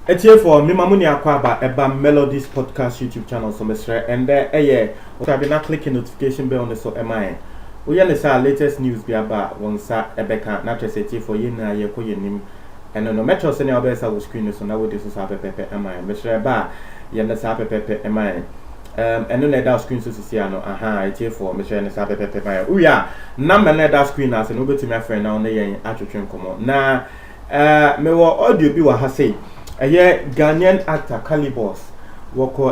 Etiye for me mamuni akwaba eba Melodies Podcast YouTube channel so mesre and okay be na click notification bell on the so am we ya say latest news bi aba wonsa ebeka na trese for ye na ye ko yenim and no metro se na obesa wo screen so na wo de so sa pepepe am mesre ba ye na sa pepepe am and no na screen so sisi ano etiye for mesre na sa pepepe am uya number na that screen as no betimi afre na on ye atwetwe nkomo na me wo audio bi wa ha say Ghanaian actor Calibos woko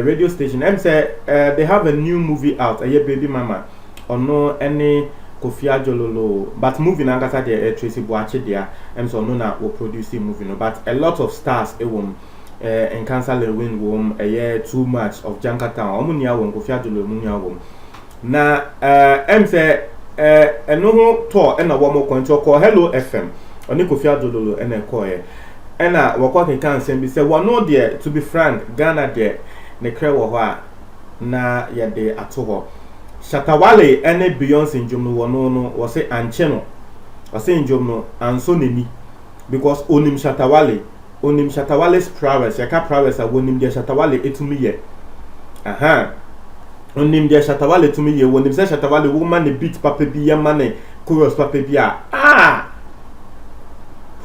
radio station say they have a new movie out Baby Mama ono any Kofi Ajololo but movie na ngasa de Tracy Boache dia so no na will produce movie no but a lot of stars in Cancer Lewin wom too much of Jankatown omunia wom Kofi Ajololo munia wom na say eno ho to na wo mo kwanto call Hello FM oni Kofi Ajololo ene call ena wakwa kan sem bi say wono de to be frank Ghana de ne kre wo ho a na ye de ato ho Shatawale ene Beyonce njom no wono no wo say anche no wo say njom no anso neni because onim Shatawale's prowess ya ka prowess a wonim de Shatawale etumi ye onim de Shatawale etumi ye wonim say Shatawale woman ne beat papa bi ya mane chorus papa bi a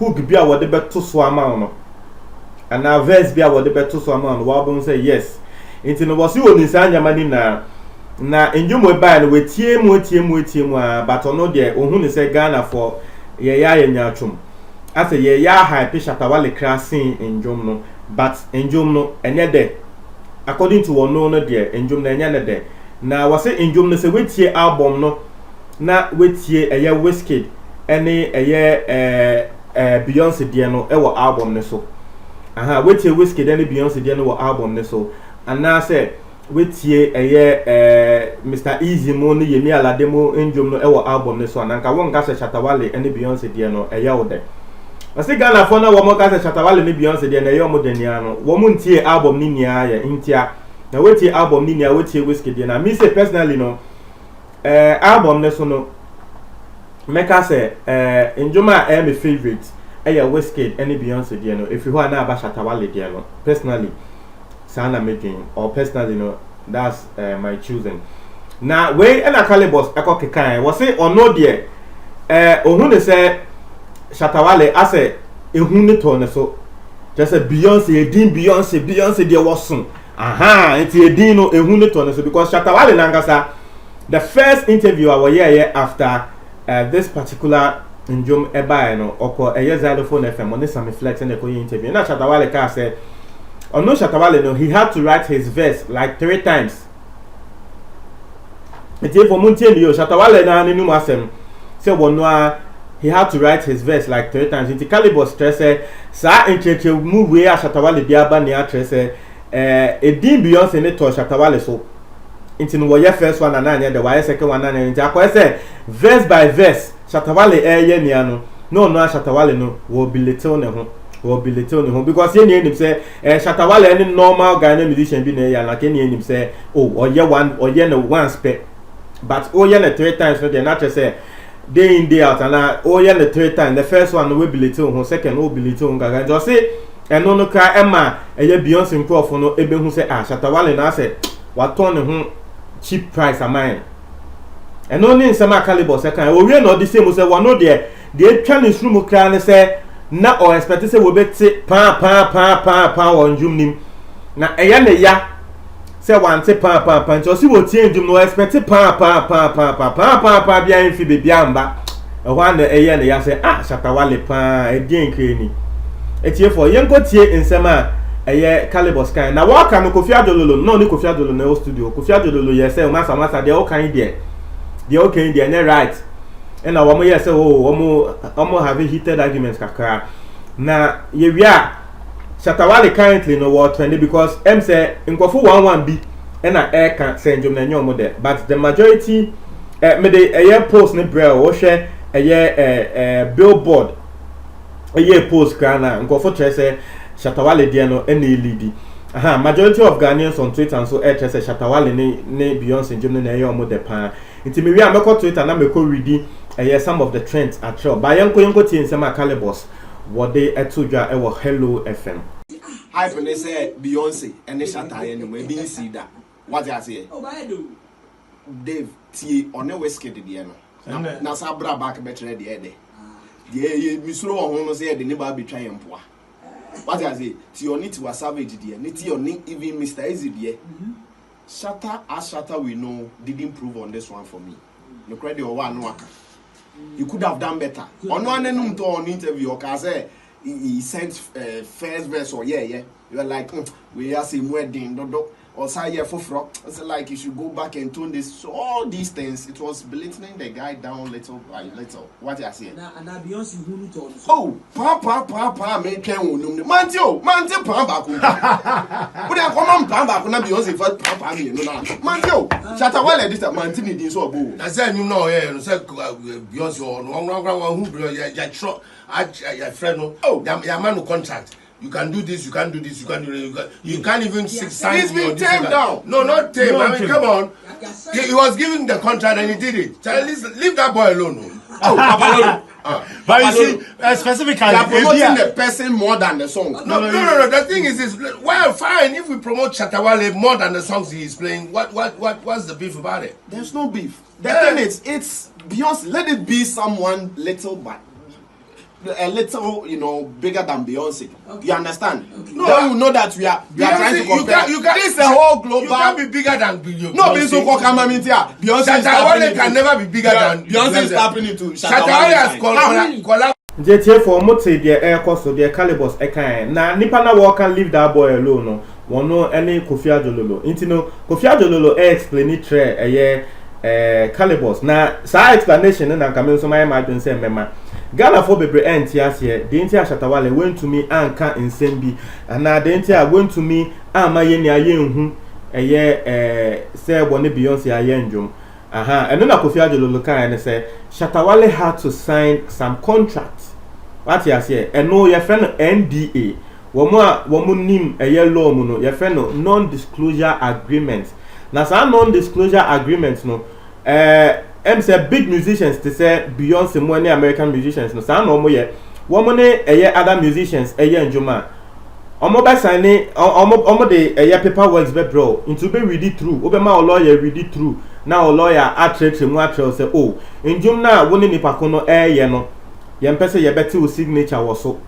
hook bia wode beto so ama no and na verse bia wode beto so ama no wa bon say yes enti no wose woni sanya mani na enjumo e ba no wetie mu but ono de ohun ni say Ghana for ye ya nyatwom ase ye ya hype Shatawale krasin enjum no but enjum no enye de according to ono no de enjum na enye ne de na wose enjum no say wetie album no na wetie Wizkid ene Beyonce de no ewo album ne so wetie Wizkid and Beyonce de no wo album ne so and na say wetie Mr Easy mo ne Yemi Alade mo enjom no ewo album ne so ananka won ka say Shatawale and Beyonce de no wo de ase Ghana for na wo mo ka say Shatawale ne Beyonce de no mo de nia no wo mo ntie album ni nia ya ntia na wetie album ni nia wetie Wizkid de na me say personally no album ne so no Meka say Njoma my favorite Wizkid and Beyonce de no if you want na ba Shatawale de no personally sana making or personally no that's my choosing na we na Calibos ekokekan was say ono de ohun ne say Shatawale ase ehun ne to ne so just say Beyonce de wasun enti edin no ehun ne to ne so because Shatawale nangasa the first interview I was here after this particular njom eba no oko Xylophone FM on some flex and interview na Shatawale ka say no Shatawale no he had to write his verse like 3 times eti for muntie ni Shatawale na nenu asem say wono he had to write his verse like 3 times enti Calibos stress sa encheche mu we Shatawale dia ba ne atrese edin Beyonce ne to Shatawale so enti no ye first one na anya the why second one na anya enti akwa say verse by verse Shatawale ye nia no Shatawale no wo bilete ne ho because ye nim say Shatawale any normal Ghanaian musician bi na ya na ken ye nim say oye no one spec but oye na 3 times so they not say day in day out and oye na 3 times the first one we bilete ho second we bilete ho gaga just say eno no ka ema Beyonce microphone no ebe hu say Shatawale na say waton ne ho cheap price amine and only in some Calibos can we no the same say one no there the challenge room kra say na or expect say we bet pa on jum na eya ne ya say one say pa so see we tie jum no expect pa bia en fi be bia mba e ho na eya ne ya say Shatawale pa e din kre ni etie for yenko tie nsema Calibos kan na wa kan Kofi Ajololo no ni Kofi Ajololo na studio Kofi Ajololo ye say masa de o kan there they okay they are right and now one say omo have heated arguments kakra na ye wia Shatawale currently no war trend because say nkofo 11 bi and na can say njom na nyomo there but the majority me the post ne bra wo hwe billboard post kana nkofo tre say Shatawale dia no ene lead majority of Ghanaians on Twitter and so say Shatawale ne Beyonce njom na omo de pa nti me wi ameko Twitter na meko reading some of the trends at all ba yenko tie nsema Calibos what they etudwa ewo Hello FM. Hype and they say Beyonce and they shut anyway, being see that. What I say? Oh, I do. Dave T on the West Kid, the end. Now, Sabra back better the other. Yeah, Miss Rowe say the neighbor be trying poor. What I say? Ti on it was savage, dear. Niti on even Mr. Easy, dear. Shatter, we know, didn't prove on this one for me. No credit or one worker. You could have done better. On one end to an interview, because he sent first verse or yeah. You were like, we are seeing wedding, or say yeah for it's like you should go back and tune this. So all these things, it was belittling the guy down little by little. What I say? And I Beyonce who told us. Oh, papa, make him Mantio, Pamba. But I come on Pamba, when Beyonce first Papa, Mantio, Shatawale, this Mantini did so boo. I said, you know, said Beyonce or one who your friend, oh, your man who contract. You can do this, you can't do this, you can't do this. You can't even sign. He's been tamed down. No, not tamed. I mean, come on. He was giving the contract and he did it. Leave that boy alone. Oh, Papa, but you see, specifically, they are promoting the person more than the song. No. The thing is, well, fine. If we promote Shatawale more than the songs he is playing, what's the beef about it? There's no beef. The thing is, it's Beyonce. Let it be someone little, but a little, bigger than Beyonce. Okay. You understand? Okay. No, you know that we are trying to compare. This is a whole global. You can't be bigger than Beyonce. No, Beyonce is Shatawale can never be bigger than Beyonce. Is tapping into Shatawale has collab. JT for mote the air cost of the Calibos ekan na nipa na wo can leave that boy alone no one no any Kofi Adjololo intino Kofi Adjololo explain it tre Calibos na sa explanation na kamen so my imagine say mema Ghana for bebre entias here the entia Shatawale went to me anka insembi and na the entia went to me amaye ni ayenhu say bone Beyonce ayenjum and then Kofi Adjololo kan say Shatawale had to sign some contracts. What you say? And no, your friend NDA. Woman nim a yellow mono. Your friend non-disclosure agreement. Now some non-disclosure agreements no. Say big musicians to say Beyonce more American musicians no. Some no more yet. Woman other musicians njuma. Omo ba sign omo de paperwork be bro. Into be read it through. Obema lawyer read it through. Now lawyer atretre mu atre say oh njum na woni nipa kono ye no ye mpese ye beti o signature wo so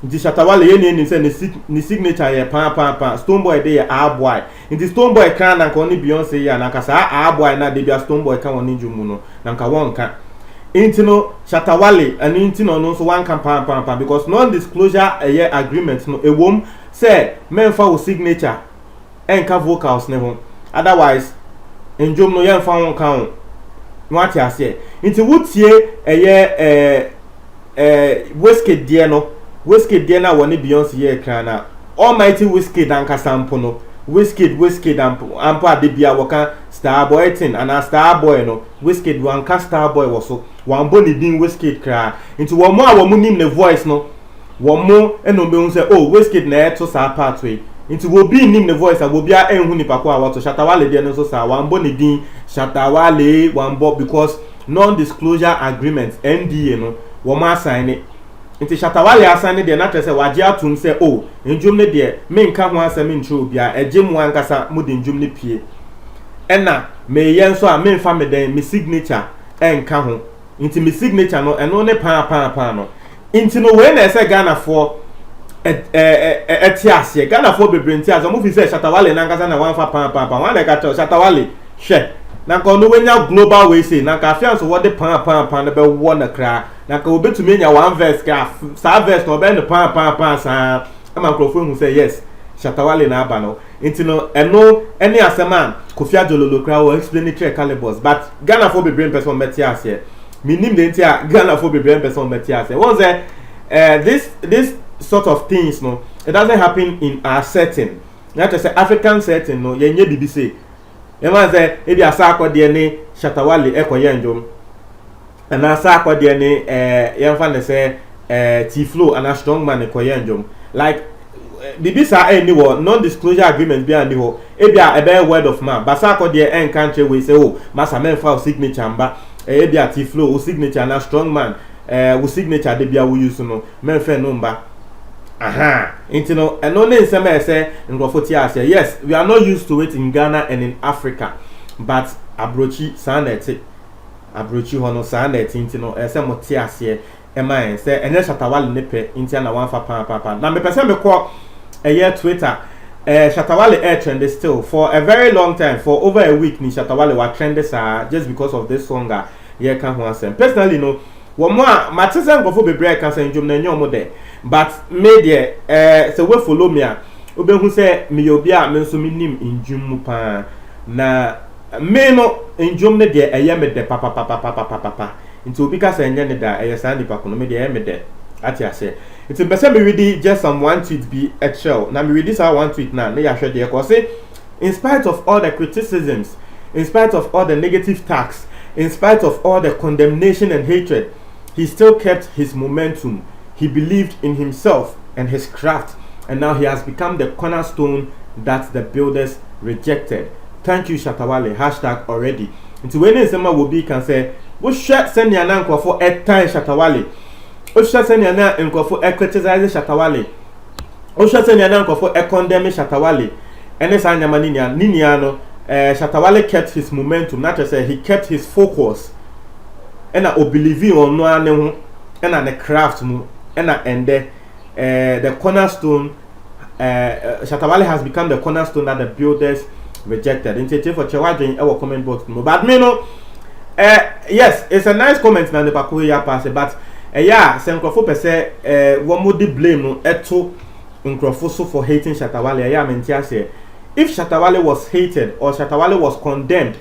nti Shatawale ye ni say ni signature ye pa Stonebwoy dey a boy nti Stonebwoy kan na ko ni Beyonce ya na kasa a boy na dey bia Stonebwoy kan woni njum mu no na nka won ka nti no Shatawale ani nti no no so wan kan pa because non disclosure agreement no ewom say menfa wo signature enka vocals ne ho otherwise njom no yan fa won kan what you say nti wutie Wizkid die no Wizkid die na woni Beyonce ye kran na almighty Wizkid anka sample no Wizkid ampo ade bia woka Starboy tin ana Starboy no Wizkid wanka Starboy wo so wan bo ni din Wizkid kra nti wo mo a wo nim ne voice no wo mo eno be hu say oh Wizkid na eto sa part we nti wo bi nim ne voice a wo bia enhu ni pako a wato Shatawale de no so sa wan bo ni din Shatawale wan bo because non disclosure agreement NDA no wo ma sign it nti Shatawale asane de na trese waje atum say oh njum ne de me nka ho asame ntro bia eje mu ankasa mu de njum ne pie ena me yen so a me mfa me den me signature enka ho nti me signature no eno ne pa no nti no we na ese Ghana for etiase Ghana for bebre ntiase mo fi say Shatawale na ankasa na wan fa pa wan de ka tell Shatawale hwe na ko no wenya global we say na ka fiance wo de pa na be wo na kra na ka obetumi nya one verse ka sa verse no be no pa sa ama microphone who say yes Shatawale na aba no nti no eno any asema Kofi Adjololo kra wo explain it Calibos but Ghana for be brain person metiase minim de ntia Ghana for be brain person metiase won say this sort of things no it doesn't happen in our setting that is African setting no yenye bibi say Ema say ebi asa akode ne Shatawale ekoye njom ana asa akode ne yemfa ne say T-Flow ana Strongman ekoye njom like bibi sa any wo non disclosure agreement bi ani ho ebi a ebe word of mouth basa akode country we say oh masa menfa signature mba ebi a T-Flow o signature ana Strongman wo signature de bia wo use no men fe no mba aha into no eno ne nsema say nkrofo ti ase yes we are not used to it in Ghana and in Africa but abrochi sanete abrochi hono sanete into no say mo ti ase ema say enye Shatawale ne pe into na wan fa pa na me pese me ko Twitter Shatawale air trend still for a very long time for over a week ni Shatawale wa trend just because of this song yeah can ho asem personally no wo mo a matese ngofo bebre kan say njom na enyo mo de but me de say we follow me a obehu say me obi a me nso me nim njum mu pa na me no njom ne de eye me de papa nti obi ka say enye ne da eye san nipa kono me de eye me de ati ase it's best me read just some one tweet be a shell now me read this one tweet now na ya hwe de ko say in spite of all the criticisms in spite of all the negative tags in spite of all the condemnation and hatred he still kept his momentum. He believed in himself and his craft, and now he has become the cornerstone that the builders rejected. Thank you, Shatawale. # already. Into when Sema will be can say, "What shot send your nan for a time Shatawale? What shot send your nan for a criticize Shatawale? What shot send your nan for a condemn Shatawale?" And this Anyamaninia Niniano, Shatawale kept his momentum. Not to say he kept his focus. And I believe on no one and the craft mu and the cornerstone Shatawale has become the cornerstone that the builders rejected. Instead for Chewadin our comment box but me no yes it's a nice comment na the pakuya pass but yeah senkrofo pese one more blame no eto nkrofo so for hating Shatawale yeah mentia say if Shatawale was hated or Shatawale was condemned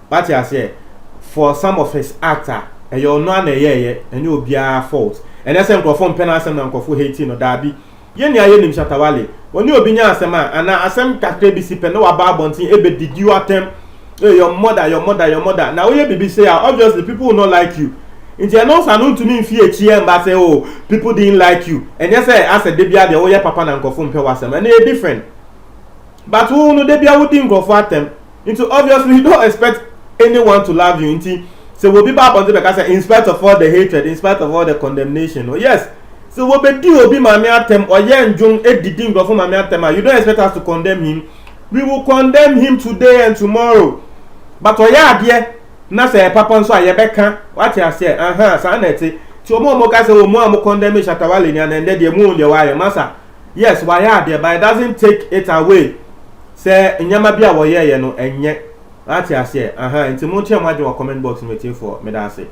but I say for some of his actor and you know and you be a fault and that's microphone penasem na nkofo hating no dabi ye ni aye nim Shatawale when you be nya asem and asem kakre bi sipe no aba bontin ebe did you attempt your mother now we be say obviously people will not like you inti no sanu to me fie chi em ba say oh people didn't like you and you say as a debia de oye papa na nkofo mpe wasem and e different but who no debia wo din nkofo atem into obviously you don't expect anyone to love you inti so we'll be back on the because in spite of all the hatred in spite of all the condemnation oh yes so we be do obi mama atem oye njum edidi nkofo mama atem you don't expect us to condemn him we will condemn him today and tomorrow but oye ade na say papa nso aye beka what you say sa na eti ti omo ka say omo am condemn Shatawale ni anende de mu de wa masa yes why ade but it doesn't take it away say nyama bia wo ye no enye what you say nti mo che mo ade comment box me for me da say